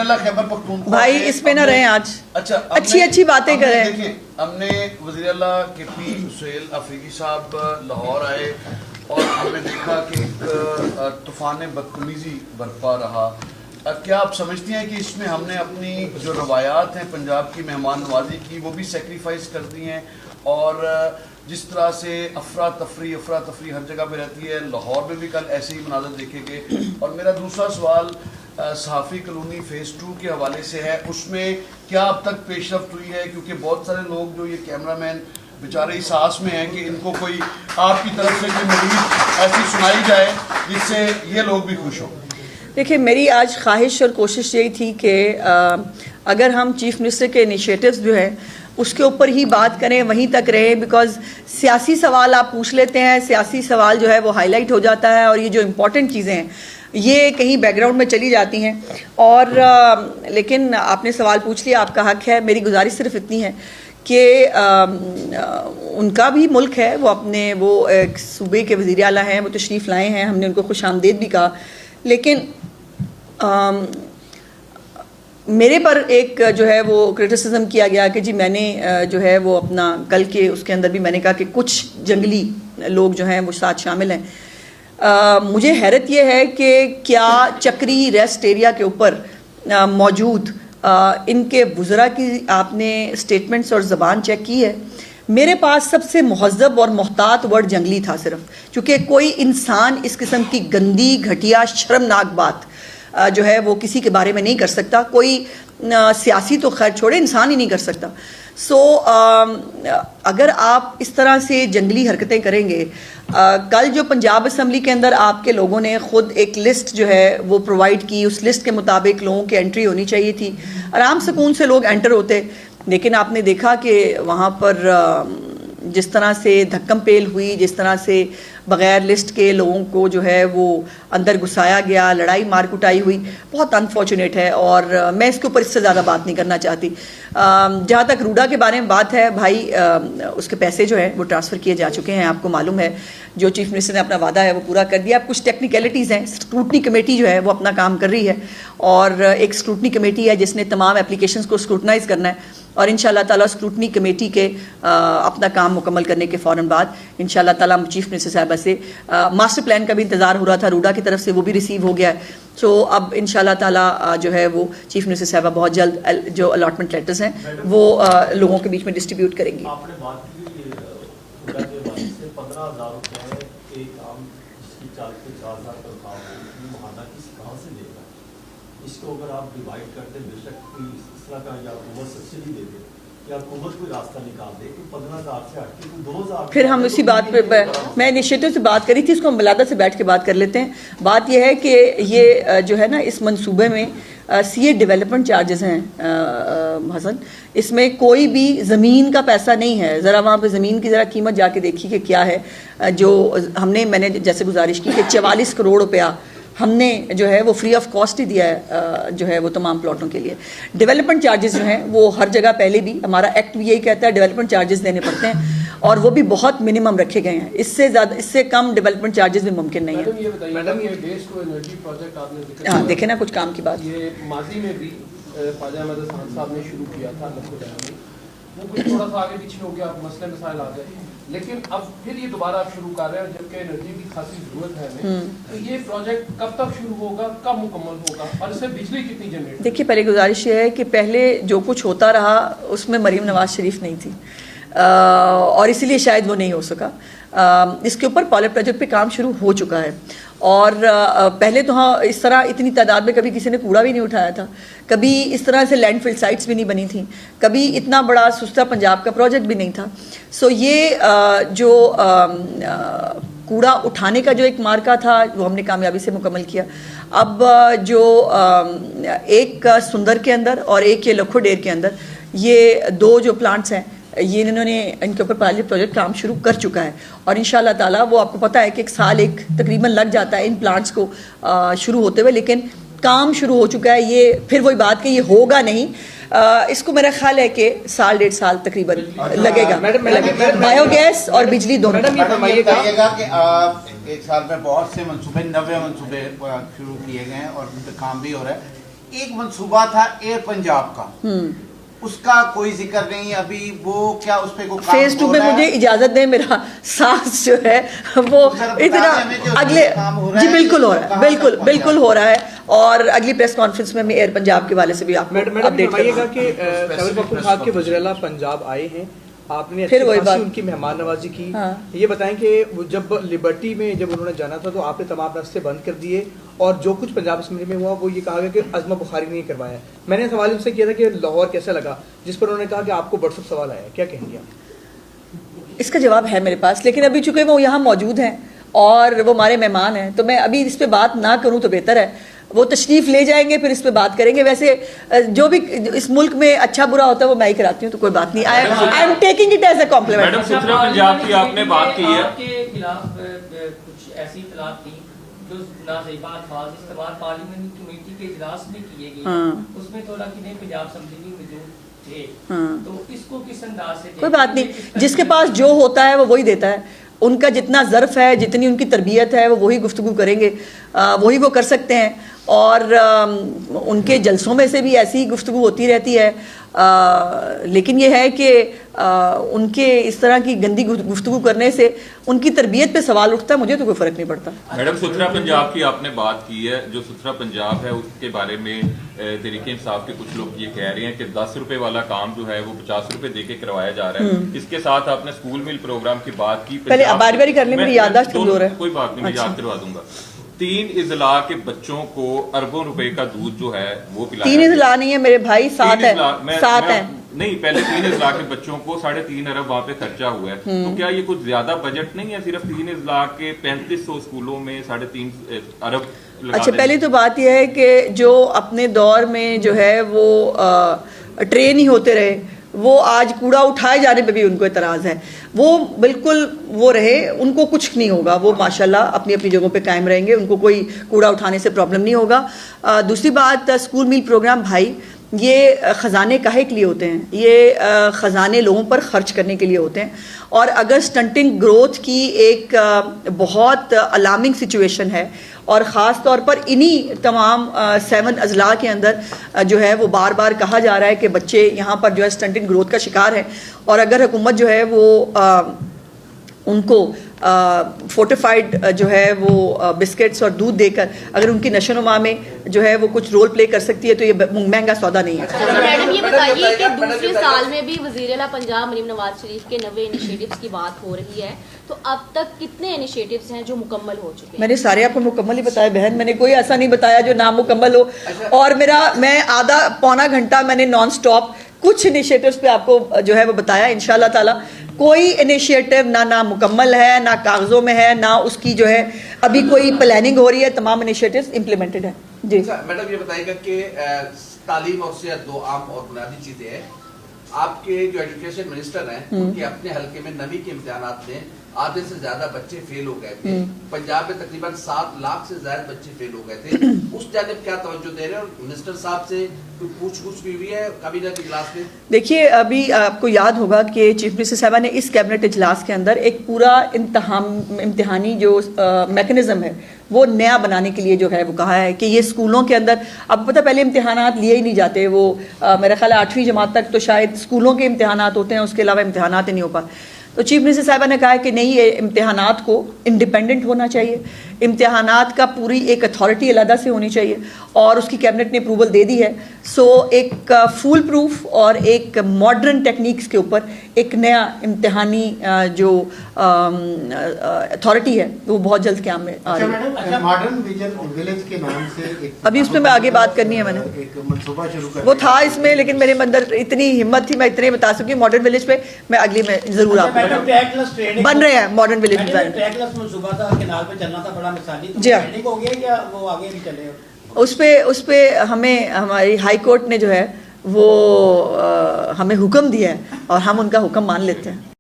वज़ीर-ए-आला खैबर पख्तूनख्वा भाई इस पे ना रहे आज, अच्छा अच्छी बातें करें। देखिए हमने वज़ीर-ए-आला KP सुहेल अफरीदी साहब लाहौर आए और हमने देखा कि एक तूफ़ान बदतमीज़ी बरपा रहा। क्या आप समझती हैं कि इसमें हमने अपनी जो रवायात हैं पंजाब की मेहमान नवाजी की वो भी सेक्रीफाइस कर दी हैं, और जिस तरह से अफरा तफरी हर जगह पे रहती है, लाहौर में भी कल ऐसे ही मनाज़र देखे गए। और मेरा दूसरा सवाल सहाफ़ी कॉलोनी फ़ेज़ 2 के हवाले से है, उसमें क्या अब तक पेशरफ्त हुई है? क्योंकि बहुत सारे लोग जो ये कैमरामैन बेचारे इस आस में हैं कि इनको कोई आपकी तरफ से कोई मज़ीद ऐसी सुनाई जाए जिससे ये लोग भी खुश हों। देखिए मेरी आज ख्वाहिश और कोशिश यही थी कि अगर हम चीफ मिनिस्टर के इनिशिएटिव्स जो हैं उसके ऊपर ही बात करें, वहीं तक रहे, बिकॉज सियासी सवाल आप पूछ लेते हैं, सियासी सवाल जो है वो हाईलाइट हो जाता है और ये जो इम्पोर्टेंट चीज़ें हैं ये कहीं बैकग्राउंड में चली जाती हैं। और लेकिन आपने सवाल पूछ लिया, आपका हक है। मेरी गुजारिश सिर्फ इतनी है कि उनका भी मुल्क है, वो अपने वो एक सूबे के वज़ीर आला हैं, वो तशरीफ़ लाए हैं, हमने उनको खुशामदीद भी कहा। लेकिन मेरे पर एक जो है वो क्रिटिसिज्म किया गया कि जी मैंने जो है वो अपना कल के उसके अंदर भी मैंने कहा कि कुछ जंगली लोग जो हैं वो साथ शामिल हैं। मुझे हैरत ये है कि क्या चक्री रेस्ट एरिया के ऊपर मौजूद इनके वुज़रा की आपने स्टेटमेंट्स और ज़बान चेक की है? मेरे पास सबसे मुहज़्ज़ब और मोहतात वर्ड जंगली था सिर्फ, क्योंकि कोई इंसान इस किस्म की गंदी घटिया शर्मनाक बात जो है वो किसी के बारे में नहीं कर सकता। कोई सियासी तो खैर छोड़े, इंसान ही नहीं कर सकता। सो अगर आप इस तरह से जंगली हरकतें करेंगे, कल जो पंजाब असम्बली के अंदर आपके लोगों ने ख़ुद एक लिस्ट जो है वो प्रोवाइड की, उस लिस्ट के मुताबिक लोगों की एंट्री होनी चाहिए थी, आराम सुकून से लोग एंटर होते। लेकिन आपने देखा कि वहाँ पर जिस तरह से धक्कम पेल हुई, जिस तरह से बग़ैर लिस्ट के लोगों को जो है वो अंदर घुसाया गया, लड़ाई मार कुटाई हुई, बहुत अनफॉर्चुनेट है। और मैं इसके ऊपर इससे ज़्यादा बात नहीं करना चाहती। जहाँ तक रूडा के बारे में बात है, भाई उसके पैसे जो है वो ट्रांसफ़र किए जा चुके हैं, आपको मालूम है। जो चीफ मिनिस्टर ने अपना वादा है वो पूरा कर दिया। अब कुछ टेक्निकलिटीज़ हैं, स्क्रूटनी कमेटी जो है वो अपना काम कर रही है, और एक स्क्रूटनी कमेटी है जिसने तमाम एप्लीकेशंस को स्क्रूटनाइज़ करना है, और इंशाअल्लाह ताला स्क्रूटनी कमेटी के अपना काम मुकम्मल करने के फ़ौरन बाद इंशाअल्लाह ताला चीफ मिनिस्टर साहबा से मास्टर प्लान का भी इंतज़ार हो रहा था रूडा की तरफ से, वो भी रिसीव हो गया है। सो अब इंशाअल्लाह ताला जो है वो चीफ मिनिस्टर साहबा बहुत जल्द जो अलॉटमेंट लेटर्स हैं वो लोगों के बीच में डिस्ट्रीब्यूट करेंगी। आपने बात की 15,000 रुपये एक आम जिसकी 4,000 तनख्वाह हो, महाना कहाँ से देगा? इसको अगर आप डिवाइड करते, बेशक कोई इस तरह का या हुकूमत सब्सिडी दे दे या हुकूमत कोई रास्ता निकाल दे कि 15,000 से हट के 2,000, फिर हम इसी बात पे मैं इनिशिएटिव से बात करी थी, इसको हम बलादा से बैठ के बात कर लेते हैं। बात यह है कि ये जो है ना इस मंसूबे में CA डेवलपमेंट चार्जेस हैं हसन, इसमें कोई भी ज़मीन का पैसा नहीं है। ज़रा वहाँ पे ज़मीन की ज़रा कीमत जाके देखी कि क्या है। जो मैंने जैसे गुजारिश की कि 44 करोड़ रुपया हमने जो है वो फ्री ऑफ कॉस्ट ही दिया है जो है वो तमाम प्लॉटों के लिए। डेवलपमेंट चार्जेस जो हैं वो हर जगह पहले भी हमारा एक्ट भी यही कहता है डेवलपमेंट चार्जेस देने पड़ते हैं, और वो भी बहुत मिनिमम रखे गए हैं। इससे ज़्यादा इससे कम डेवलपमेंट चार्जेस भी मुमकिन नहीं है। मैडम ये वेस्ट टू एनर्जी प्रोजेक्ट आपने हाँ देखे ना कुछ काम की बात, ये माजी में भी ख्वाजा अहमद हसन साहब ने शुरू किया था में, वो कुछ थोड़ा सा आगे पीछे हो गया, मसले मसाइल आ गए, लेकिन अब फिर ये दोबारा आप शुरू कर रहे हैं जबकि एनर्जी की खासी जरूरत है हमें। तो ये प्रोजेक्ट कब तक शुरू होगा, कब मुकम्मल होगा, और इससे बिजली कितनी जनरेट? देखिए पहले गुजारिश ये है कि पहले जो कुछ होता रहा उसमें मरीम नवाज शरीफ नहीं थी, और इसीलिए शायद वो नहीं हो सका। इसके ऊपर पायलट प्रोजेक्ट पे काम शुरू हो चुका है, और पहले तो हाँ इस तरह इतनी तादाद में कभी किसी ने कूड़ा भी नहीं उठाया था, कभी इस तरह से लैंडफिल साइट्स भी नहीं बनी थी, कभी इतना बड़ा सुस्ता पंजाब का प्रोजेक्ट भी नहीं था। सो ये जो कूड़ा उठाने का जो एक मार्का था वो हमने कामयाबी से मुकम्मल किया। अब जो एक सुंदर के अंदर और एक ये लखोडेर के अंदर, ये दो जो प्लांट्स हैं ये इन्होंने इनके ऊपर पायलट प्रोजेक्ट काम शुरू कर चुका है, और इंशाल्लाह ताला वो आपको पता है कि एक साल तकरीबन लग जाता है इन प्लांट्स को शुरू होते हुए, लेकिन काम शुरू हो चुका है। ये फिर वही बात कि ये होगा नहीं, इसको मेरा ख्याल है कि साल 1.5 साल तकरीबन लगेगा। बायोगैस और बिजली दोनों। बताइएगा कि एक साल में बहुत से मनसूबे 90 मनसूबे शुरू किए गए हैं और उन पर काम भी हो रहा है। एक मंसूबा था एयर पंजाब का, उसका कोई जिक्र नहीं अभी, वो क्या उस पे कोई काम फेज 2 हो में रहा है? मुझे इजाजत दें, मेरा सांस जो है वो जरा इतना बता दें हमें कि अगले काम हो रहा जी है, बिल्कुल हो रहा है, कहाँ बिल्कुल तक बिल्कुल हो रहा है। और अगली प्रेस कॉन्फ्रेंस में मैं एयर पंजाब के वाले से भी आपको मैडम अपडेट बताइएगा करूंगा। कि खैबर पख्तूनख्वा के वज़ीर-ए-आला पंजाब आए हैं, आपने फिर अच्छी वही खासी बात। उनकी मेहमान नवाजी की। हाँ। ये बताएं कि वो जब लिबर्टी में जब उन्होंने जाना था तो आपने तमाम रास्ते बंद कर दिए, और जो कुछ पंजाब असेंबली में हुआ वो ये कहा गया कि अज़मा बुखारी नहीं करवाया। मैंने सवाल उनसे किया था कि लाहौर कैसा लगा, जिस पर उन्होंने कहा कि आपको व्हाट्सएप सवाल आया, क्या कहेंगे आप? इसका जवाब है मेरे पास, लेकिन अभी चूंकि वो यहाँ मौजूद हैं और वो हमारे मेहमान हैं, तो मैं अभी इस पे बात ना करूँ तो बेहतर है। वो तशरीफ ले जाएंगे, फिर इस पे बात करेंगे। वैसे जो भी इस मुल्क में अच्छा बुरा होता है वो मैं ही कराती हूँ, तो कोई बात नहीं। I am taking it as a compliment. Madam सुथरा पंजाब की आपने बात की है, आपके खिलाफ कुछ ऐसी इतलात थी जो नाज़ेबा अल्फाज इस्तेमाल पार्लियामेंट कमेटी के इजलास में किए गए, हाँ। उसमें थोड़ा कि नहीं पंजाब असेंबली में मौजूद थे, हाँ। तो इसको किस अंदाज से कोई बात नहीं, जिसके पास जो होता है वो वही देता है। उनका जितना ज़र्फ है, जितनी उनकी तरबियत है, वो वही गुफ्तगू करेंगे, वही वो कर सकते हैं। और उनके जलसों में से भी ऐसी ही गुफ्तगू होती रहती है, लेकिन ये है कि उनके इस तरह की गंदी गुफ्तगू करने से उनकी तरबियत पे सवाल उठता है, मुझे तो कोई फ़र्क नहीं पड़ता। मैडम सुथरा पंजाब की आपने बात की है, जो सुथरा पंजाब है उसके बारे में तहरीक इंसाफ के कुछ लोग ये कह रहे हैं कि 10 रुपए वाला काम जो है वो 50 रुपए देके करवाया जा रहा है। इसके साथ आपने स्कूल मिल प्रोग्राम की बात की, पहले बारी बारी कर लें, मेरी याददाश्त कमजोर है। कोई बात नहीं, मैं याद करवा दूंगा। 3 इजला के बच्चों को अरबों रुपए का दूध जो है वो पिलाया। 3 इजला नहीं है मेरे भाई, 7 है, 7 है। नहीं, पहले 3 इजला के बच्चों को 3.5 अरब वहाँ पे खर्चा हुआ है, तो क्या ये कुछ ज्यादा बजट नहीं है? सिर्फ 3 इजला के 3500 स्कूलों में 3.5 अरब लगा अच्छा, दें। पहली तो बात यह है कि जो अपने दौर में जो है वो ट्रेन ही होते रहे, वो आज कूड़ा उठाए जाने पे भी उनको एतराज़ है। वो बिल्कुल वो रहे, उनको कुछ नहीं होगा, वो माशाल्लाह अपनी अपनी जगहों पे कायम रहेंगे, उनको कोई कूड़ा उठाने से प्रॉब्लम नहीं होगा। दूसरी बात, स्कूल मील प्रोग्राम भाई, ये ख़जाने काहे के लिए होते हैं? ये ख़जाने लोगों पर ख़र्च करने के लिए होते हैं। और अगर स्टंटिंग ग्रोथ की एक बहुत अलार्मिंग सिचुएशन है, और ख़ास तौर पर इन्हीं तमाम 7 अजला के अंदर जो है वो बार बार कहा जा रहा है कि बच्चे यहाँ पर जो है स्टंटिंग ग्रोथ का शिकार है, और अगर हुकूमत जो है वो उनको फोर्टिफाइड जो है वो बिस्किट्स और दूध देकर अगर उनकी नशोनुमा में जो है वो कुछ रोल प्ले कर सकती है, तो ये महंगा सौदा नहीं है। मैडम ये बताइए कि दूसरे साल में भी वज़ीर-ए-आला पंजाब मरीम नवाज शरीफ के 90 इनिशिएटिव्स की बात हो रही है, तो अब तक कितने इनिशिएटिव्स हैं जो मुकम्मल हो चुके हैं? मैंने सारे आपको मुकम्मल ही बताया बहन, मैंने कोई ऐसा नहीं बताया जो नामुकम्मल हो। और मैं आधा पौना घंटा मैंने नॉन स्टॉप कुछ इनिशिएटिव्स पे आपको जो है वो बताया। इंशाल्लाह ताला कोई इनिशिएटिव ना मुकम्मल है, ना कागजों में है, ना उसकी जो है अभी कोई प्लानिंग हो रही है। तमाम इनिशिएटिव्स इम्प्लीमेंटेड है जी। मैडम ये बताइएगा कि तालीम और सेहत 2 आम और बुनियादी चीजें हैं। आपके जो एजुकेशन मिनिस्टर हैं उनके अपने हलके में नवी के इम्तिहानात में आधे से ज्यादा बच्चे फेल हो गए थे। पंजाब में तकरीबन 7 लाख से ज्यादा बच्चे फेल हो गए थे। उस जानिब क्या तवज्जो दे रहे हैं, और मिनिस्टर साहब से कोई पूछ-पूछ भी हुई है काबीना के इजलास में? देखिए, अभी आपको याद होगा कि चीफ मिनिस्टर साहबा ने इस कैबिनेट इजलास के अंदर एक पूरा इम्तिहानी जो मैकेनिज्म है वो नया बनाने के लिए जो है वो कहा है कि ये स्कूलों के अंदर, अब पता पहले इम्तिहानात लिए ही नहीं जाते, वो मेरा ख्याल है 8वीं जमात तक तो शायद स्कूलों के इम्तिहानात होते हैं, उसके अलावा इम्तिहानात ही नहीं हो पाते। तो चीफ मिनिस्टर साहबा ने कहा है कि नहीं, ये इम्तिहानात को इंडिपेंडेंट होना चाहिए, इम्तिहानात का पूरी एक अथॉरिटी अलहदा से होनी चाहिए, और उसकी कैबिनेट ने अप्रूवल दे दी है। सो एक फुल प्रूफ और एक मॉडर्न टेक्निक्स के ऊपर एक नया इम्तिहानी जो अथॉरिटी है वो बहुत जल्द क्याम में आ रही है। मॉडर्न विलेज के नाम से एक अभी उस पर मैं आगे बात करनी है, मैंने एक मनसूबा शुरू कर वो था इसमें, लेकिन मेरे अंदर इतनी हिम्मत थी, मैं इतने बता सकी। मॉडर्न विलेज पे मैं अगली में जरूर आपको बन रहे हैं मॉडर्न विलेज ट्रैकलेस मनसूबा था, केनाल पे चलना था बड़ा मिसाली, तो जी हाँ। ट्रेनिंग हो गया क्या वो आगे नहीं चले? उस पे हमें हमारी हाई कोर्ट ने जो है वो हमें हुक्म दिया है और हम उनका हुक्म मान लेते हैं।